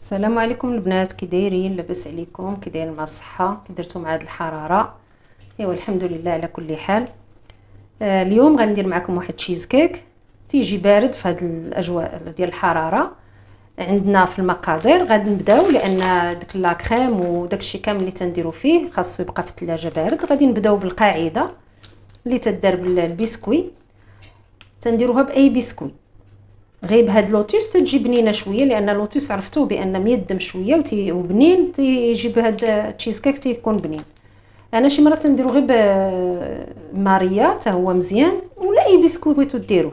السلام عليكم البنات، كي دايرين؟ لاباس عليكم؟ كي دايرين مع الصحه؟ كي درتو مع هاد الحراره؟ ايوا الحمد لله على كل حال. اليوم غندير معكم واحد تشيز كيك تيجي بارد في هاد الاجواء ديال الحراره. عندنا في المقادير غادي نبداو، لان داك لا كريم وداك الشيء كامل اللي تنديرو فيه خاصو يبقى في الثلاجه بارد. غادي نبداو بالقاعده اللي تدار بالبسكوي. تنديروها باي بسكوي، غير بهاد لوتوس تجي بنينه شويه، لان لوتوس عرفتوه بان ميدم شويه وبنين، تيجي بهاد تشيز كيك تيكون بنين. انا شي مرات نديرو غير ماريا حتى هو مزيان، ولا اي بسكوي بغيتو ديروه.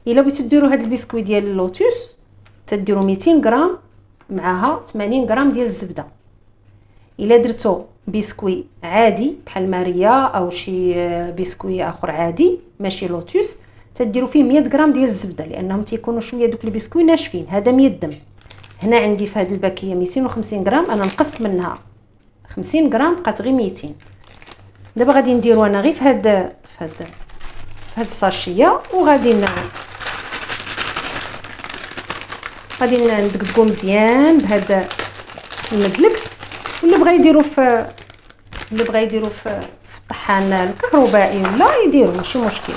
الا بغيتو ديروا هاد البسكوي ديال اللوتوس تديروا 200 غرام معاها 80 غرام ديال الزبده. الا درتو بسكوي عادي بحال ماريا او شي بسكوي اخر عادي ماشي لوتوس، تديروا فيه 100 غرام ديال الزبده، لانهم تيكونوا شويه دوك البسكوي ناشفين. هذا ميدم. هنا عندي في هذه الباكيه 250 غرام، انا نقص منها 50 غرام بقات غير 200. دابا غادي نديرو انا غير في هاد الساشيه، وغادي ندقدقو مزيان بهذا المدلك. اللي بغا يديرو في الطحان الكهربائي ولا يديرو ماشي مشكل.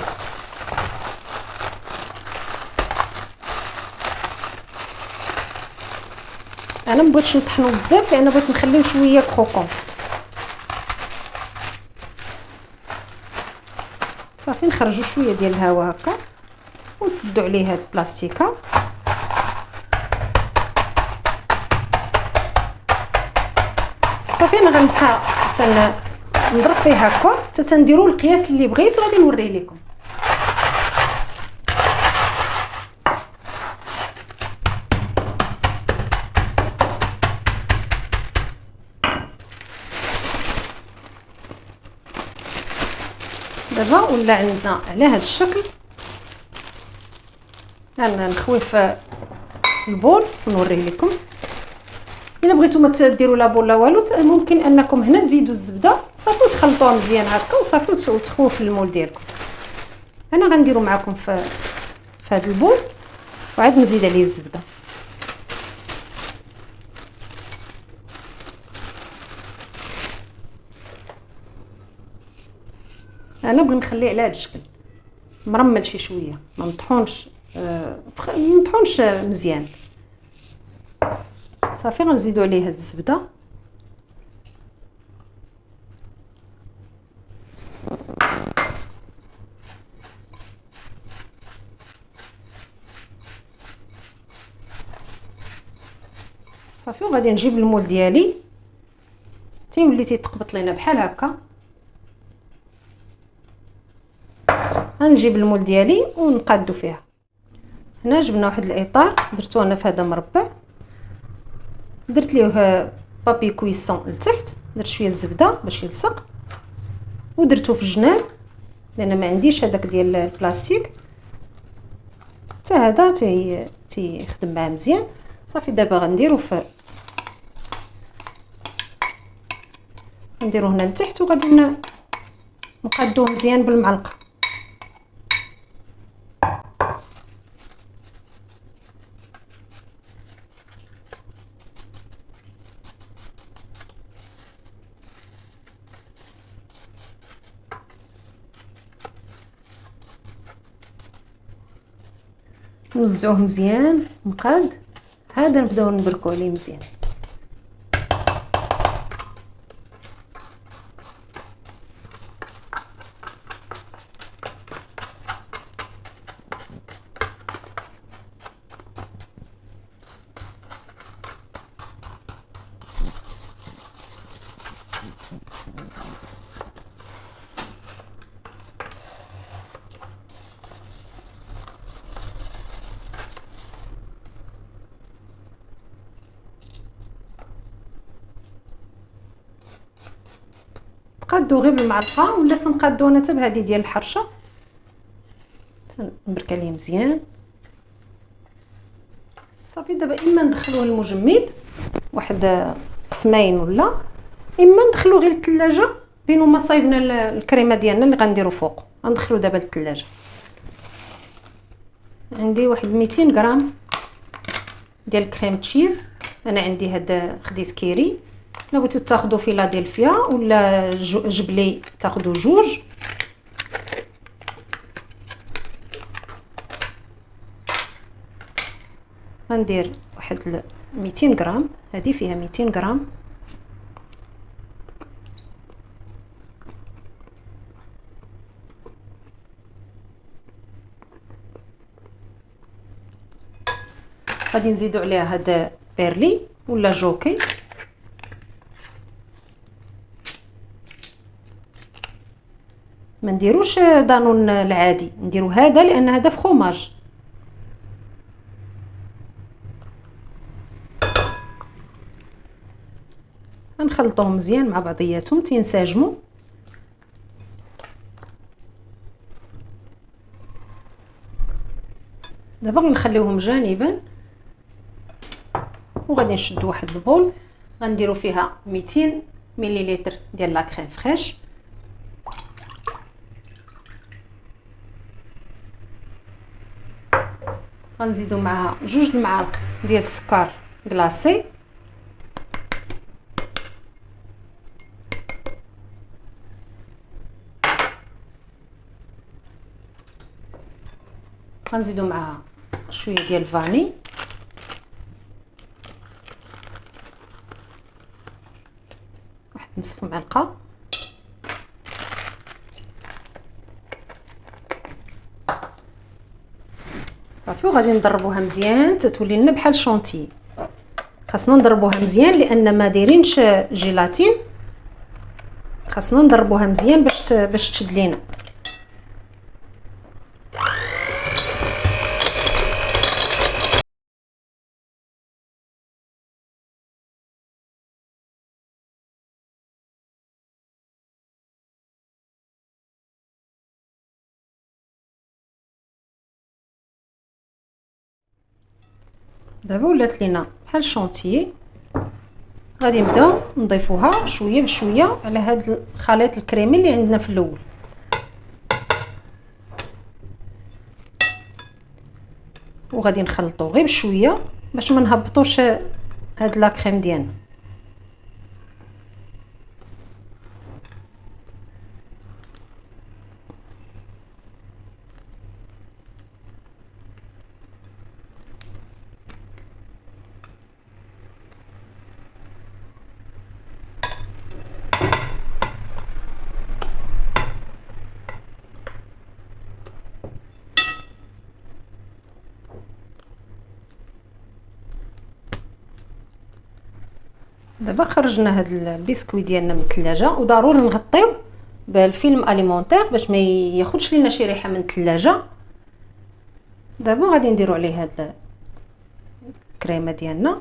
انا مبغيتش نطحنو بزاف، لان بغيت نخليو شويه كروكون. صافي نخرجوا شويه ديال الهواء هكا ونسدوا عليه هاد البلاستيكه. صافي انا غنبقى نضرب فيه هكا حتى تنديروا القياس اللي بغيت، وغادي نوريه لكم. دابا ولا عندنا على هذا الشكل. انا نخوي في البول ونوريه لكم. الا بغيتو ما تديروا لا بول لا والو، ممكن انكم هنا تزيدوا الزبده صافي وتخلطوها مزيان هكا وصافي وتخوه في المول ديالكم. انا غنديرو معكم في هذا البول، وعاد نزيد عليه الزبده. انا بغي نخليه على هذا الشكل مرمل شي شويه، ما نطحونش مزيان. صافي غنزيدوا عليه هاد الزبده. صافي وغادي نجيب المول ديالي تيولي تيتقبط لينا بحال هكا. غنجيب المول ديالي ونقادو فيها. هنا جبنا واحد الاطار درتو انا في هذا مربع، درت ليه بابي كويسون لتحت، درت شويه الزبده باش يلصق، ودرتو في الجناب لان ما عنديش هذاك ديال البلاستيك حتى هذا تيخدم معاه مزيان. صافي دابا غنديرو هنا لتحت، وغادي نقادوه مزيان بالمعلقه. نوزعوه مزيان مقاد. هذا نبداو نبركو عليه مزيان. تقادو غير بالمعلقه، ولا تنقادو انا حتى بهذه ديال الحرشه. تنبرك عليه مزيان. صافي دابا اما ندخلوه للمجمد واحد قسمين، ولا اما ندخلوه غير للثلاجه بين ما صايبنا الكريمه ديالنا اللي غنديرو فوق. غندخلو دابا للثلاجه. عندي واحد 200 غرام ديال كريم تشيز انا عندي هذا خديت كيري. لو بغيتو تاخذوا فيلادلفيا ولا جبلي تاخذوا جوج. غندير واحد 200 غرام، هذه فيها 200 غرام. غادي نزيدو عليها هذا بيرلي ولا جوكي. ما نديروش دانون العادي، نديرو هذا لان هذا فخوماج. غنخلطوهم مزيان مع بعضياتهم تينسجموا. دابا غنخليوهم جانبا وغادي نشدو واحد البول غنديرو فيها 200 مليلتر ديال لا كريم فريش. غنزيدو معها 2 المعالق ديال السكر كلاصي. غنزيدو معها شويه ديال الفاني. واحد نصف معلقه. صافي وغادي نضربوها مزيان تتولي لنا بحال شونتي. خاصنا نضربوها مزيان لان ما دايرينش جيلاتين، خاصنا نضربوها مزيان باش تشد لينا. دابا ولات لينا بحال شونتيي. غادي نبداو نضيفوها شويه بشويه على هذا الخليط الكريمي اللي عندنا في الاول. وغادي نخلطو غير بشويه باش ما نهبطوش هاد لا كريم ديالنا. دابا خرجنا هاد البسكويت ديالنا من الثلاجه، وضروري نغطيوه بالفيلم اليمونتير باش ما ياخذش لينا شي ريحه من الثلاجه. دابا غادي نديرو عليه هاد الكريمه ديالنا.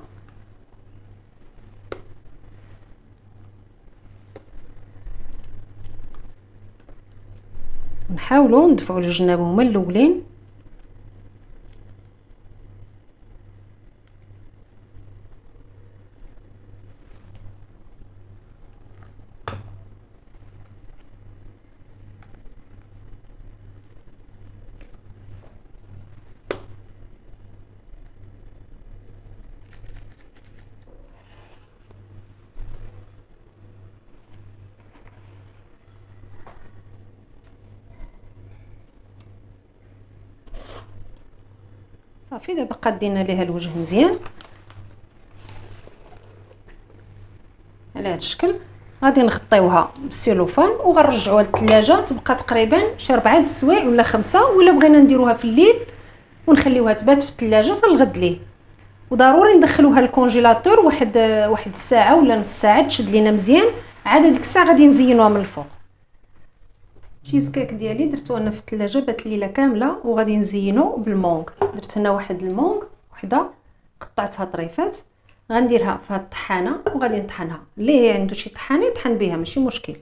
نحاولوا ندفعوا الجناب هما الاولين. صافي دابا قادينا ليها الوجه مزيان على هذا الشكل. غادي نغطيوها بالسيلوفان وغنرجعوها للثلاجه تبقى تقريبا شي 4 السوايع ولا 5. ولا بغينا نديروها في الليل ونخليوها تبات في الثلاجه حتى الغد ليه. وضروري ندخلوها للكونجيلاتور واحد الساعه ولا نص ساعه تشد لينا مزيان. عاد ديك الساعه غادي نزينوها من الفوق. التشيز كيك ديالي درتو انا في الثلاجه بات الليله كامله، وغادي نزينو بالمونغ. درت هنا واحد المونغ وحده قطعتها طريفات، غنديرها في هاد الطحانه وغادي نطحنها. اللي عنده شي طحانه يطحن بها ماشي مشكل.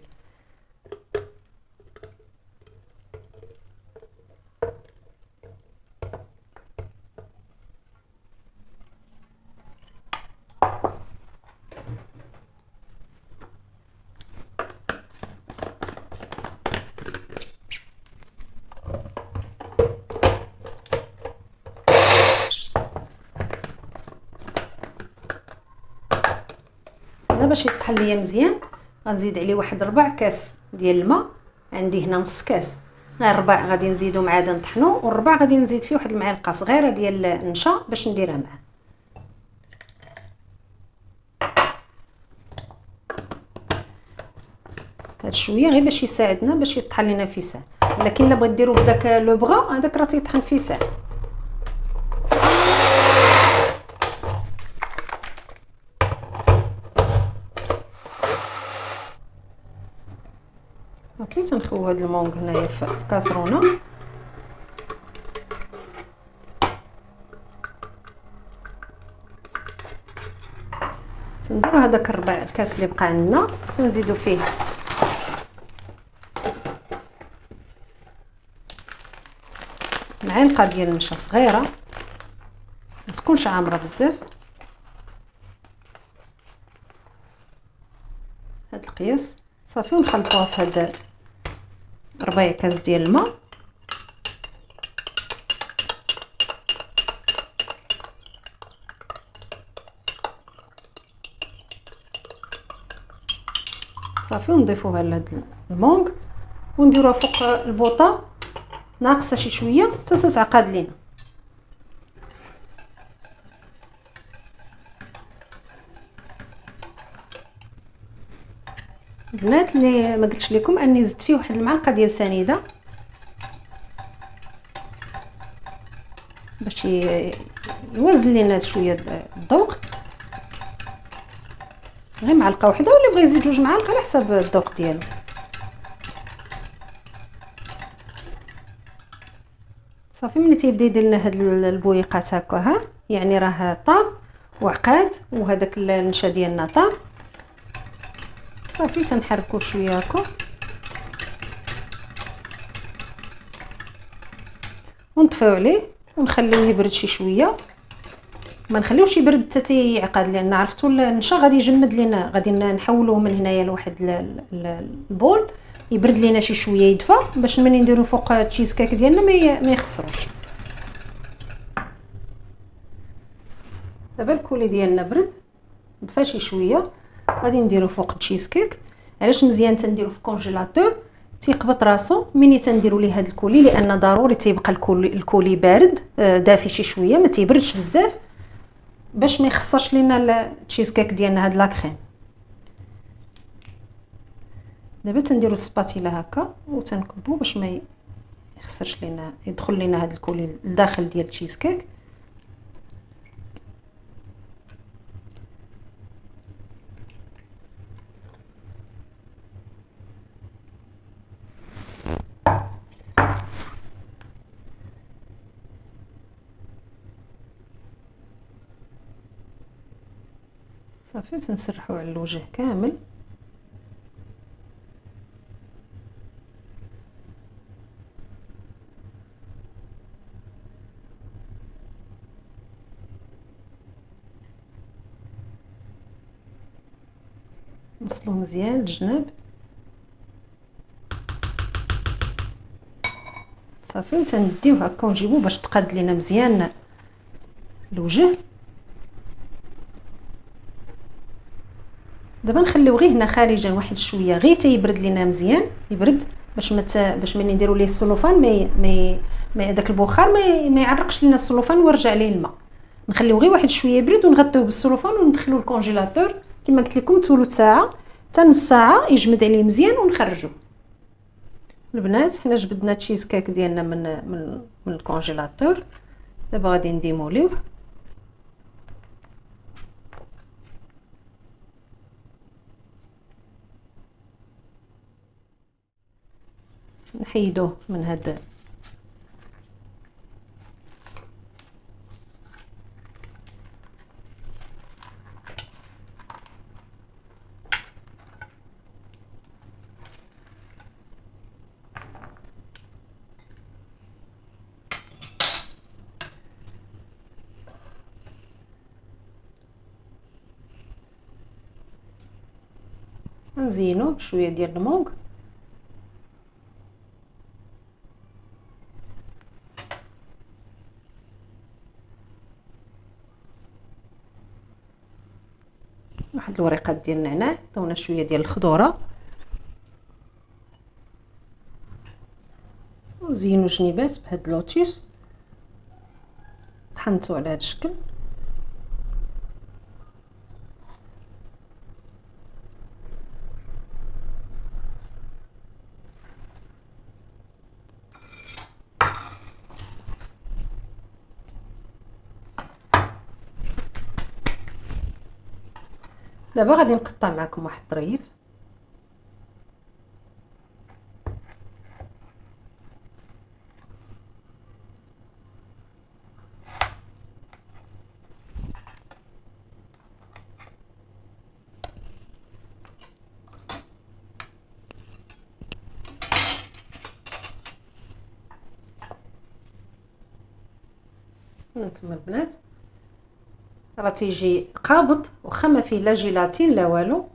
باش يطحن ليا مزيان غنزيد عليه واحد 4 كاس ديال الماء. عندي هنا نص كاس، غير 4 غادي نزيدو مع هذا نطحنو، والربع غادي نزيد فيه واحد المعلقه صغيره ديال النشا باش نديرها معاه. هاد شويه غير باش يساعدنا باش يطحن لينا في ساعه، ولكن الا بغيت ديرو بداك لو بغا هذاك راه تيطحن في ساعه. اوكي تنخوي هاد المونغ هنايا في كاسرونه. تنديرو هذاك الربع الكاس اللي بقى عندنا تنزيدو فيه معلقه ديال النشا صغيره، ما تكونش عامره بزاف. هاد القياس صافي، ونخلطوها في هاد ربع كاس ديال الماء. صافي ونضيفوها لهاد المونغ ونديروها فوق البوطه ناقصه شي شويه حتى تتعقد لينا. البنات اللي ما قلتش لكم اني زدت فيه واحد المعلقه ديال سنيده باش يوزن لينا شويه الذوق، غير معلقه واحده، واللي بغى يزيد 2 معالق على حسب الذوق ديالو. صافي ملي تيبدا يدير لنا هاد البويقات هكا ها، يعني راه طاب وعقاد وهذاك النشا ديالنا طاب. صافي تنحركوه شويه هكا ونطفيو عليه ونخليوه يبرد شي شويه، ما نخليوش يبرد حتى تيعقد، لان عرفتوا النشا غادي يجمد لينا. غادي نحولوه من هنايا لواحد البول يبرد لينا شي شويه يدفى، باش ملي نديرو فوق التشيز كيك ديالنا ما يخسروش. دابا الكولي ديالنا برد دفى شي شويه، غادي نديرو فوق التشيز كيك. علاش مزيان تنديرو في الكونجيلاتور؟ تيقبط راسو ملي تنديرو ليه هاد الكولي، لان ضروري تيبقى الكولي بارد دافي شي شويه، ما تيبردش بزاف باش ما يخسرش لينا التشيز كيك ديالنا هاد لاكريم. دابا تنديرو السباتيلا هكا وتنكبو باش ما يخسرش لينا، يدخل لينا هاد الكولي لداخل ديال التشيز كيك. صافي تنسرحو على الوجه كامل. نوصلو مزيان الجناب. صافي وتنديو هكا ونجيبو باش تقاد لينا مزيان الوجه. دابا نخليو غير هنا خارجا واحد شويه غير تيبرد لينا مزيان، يبرد باش ملي نديرو ليه السلوفان ما داك البخار ما يعرقش لينا السلوفان ويرجع ليه الماء. نخليو غير واحد شويه يبرد ونغطيوه بالسلوفان وندخلو الكونجيلاتور كما قلت لكم ثلث ساعه حتى نص ساعه يجمد عليه مزيان ونخرجوه. البنات حنا جبدنا تشيز كيك ديالنا من الكونجيلاتور، دابا غادي نديموليوه. نحيدوه من هاد نزينو بشويه ديال المونغ. واحد الوريقات ديال النعناع، عطيونا شويه ديال الخضوره، وزينوا جنيبات بهاد اللوتيس، طحنتو على هاد الشكل. دابا غادي نقطع معكم واحد الطريف. هانتوما البنات راه تيجي قابض واخا ما فيه لا جيلاتين لا والو.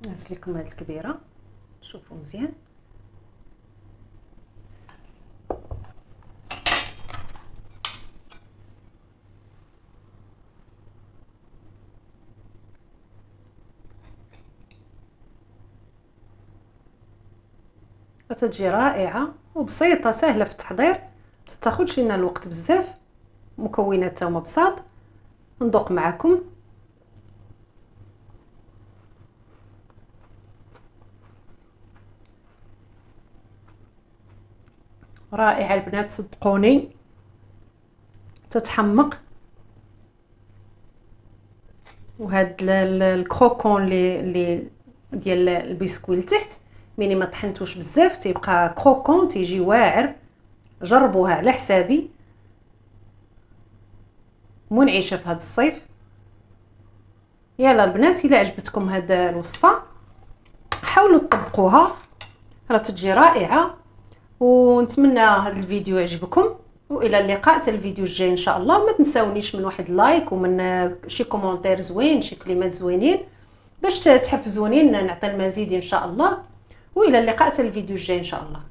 نعس لكم هاد الكبيره شوفوا مزيان. تتجي رائعه وبسيطه سهله في التحضير، متاخذش لنا الوقت بزاف، مكوناتها هما بساط. ندوق معكم. رائعه البنات صدقوني، تتحمق. وهاد الكروكون اللي ديال البسكويت لتحت ملي ما طحنتوش بزاف تيبقى كروكون، تيجي واعر. جربوها على حسابي، منعشه في هذا الصيف. يلا البنات الا عجبتكم هاد الوصفه حاولوا تطبقوها، راه تجي رائعه. ونتمنى هذا الفيديو يعجبكم، والى اللقاء حتى الفيديو الجاي ان شاء الله. ما تنساونيش من واحد لايك ومن شي كومونتير زوين، شي كلمات زوينين باش تحفزوني نعطي المزيد ان شاء الله. والى اللقاء حتى الفيديو الجاي ان شاء الله.